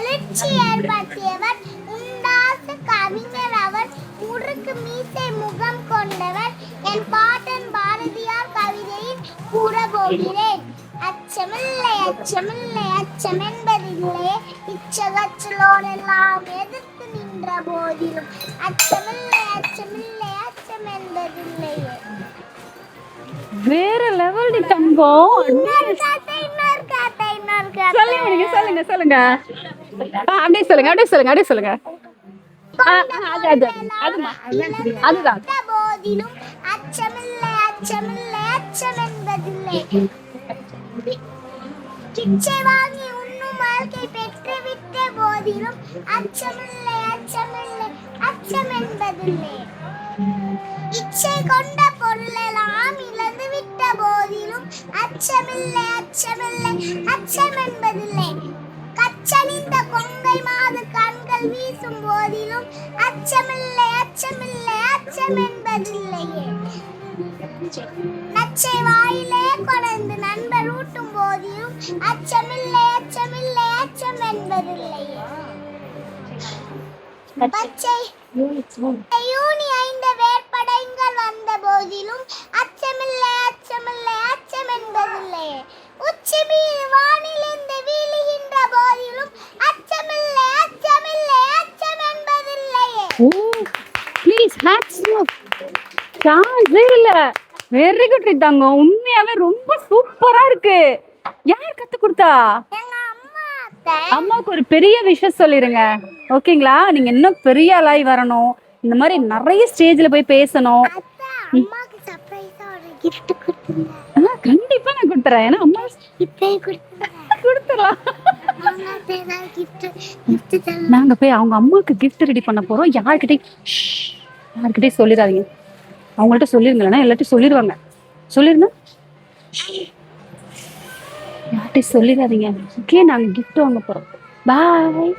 எழுச்சி ஏற்படுத்தியவர் உண்டாச கவிஞர் அவர். முறுக்கு மீசை முகம் கொண்டவர். என் பாட்டன் பாரதியார் கவிதையில் கூற போகிறேன். அச்சமில்லை அச்சமில்லை அச்சம் என்பதில்லையே, இச்சகச்சலோடெல்லாம் எதிர்த்து நின்ற போதிலும் அச்சமில்லை அச்சமில்லை அச்சம் என்பதில்லையே. வேற லெவல் தங்கம். சொல்லுங்க சொல்லுங்க அப்படியே சொல்லுங்க அதுதான். போதிலும் அச்சமில்லை அச்சமில்லை அச்சம் என்பதில்லை. பிச்சை வாங்கி உண்ணும் வாழ்க்கை பெற்று விட்ட போதிலும் அச்சமில்லை அச்சமில்லை அச்சம் என்பதில்லை. இச்சை கொண்ட பொருளெல்லாம் இழந்து விட்ட போதிலும் அச்சமில்லை அச்சமில்லை அச்சம் என்பதில்லை. கச்சலிந்த கொங்கை மாது கண்கள் வீசும் போதிலும் அச்சமில்லை அச்சமில்லை அச்சம் என்பதில்லையே. நச்சை வாயிலே கொடர்ந்து நண்பர் ஊட்டும் போதிலும் அச்சமில்லை அச்சமில்லை அச்சம் என்பதில்லையே. பச்சை யூனி 5 வேற்படைகள் வந்த போதிலும் அச்சமில்லை அச்சமில்லை அச்சம் என்பதில்லையே. உச்சி மீது வானிலிருந்து வீழுகின்ற போதிலும் அச்சமில்லை அச்சமில்லை அச்சம் என்பதில்லையே. Please hats off. சான்ஸே இல்ல. வெரி குட் ரித்தாங்க. உண்மையாவே ரொம்ப சூப்பரா இருக்கு. யார் கத்து கொடுத்தா? எங்க அம்மா. அம்மாவுக்கு ஒரு பெரிய விஷயம் சொல்லிருங்க, ஓகேங்களா? நீங்க இன்னும் பெரிய ஆளாய் வரணும். இந்த மாதிரி நிறைய ஸ்டேஜ்ல போய் பேசணும். அம்மாக்கு சர்ப்ரைஸா ஒரு gift கொடுத்துருங்க. கண்டிப்பா நான் கொடுத்துறேன். ஏன்னா அம்மா இப்பே கொடுத்துறலாம். gift நாங்க போய் அவங்க அம்மாவுக்கு gift ரெடி பண்ண போறோம். யார்கிட்டயும் சொல்லிடாதீங்க. அவங்கள்ட்ட சொல்லிருங்களா எல்லாத்தையும் சொல்லிடுவாங்க. சொல்லிருங்க. யார்கிட்டயும் சொல்லிடாதீங்க. ஓகே, நாங்க gift வாங்க போறோம். பாய்.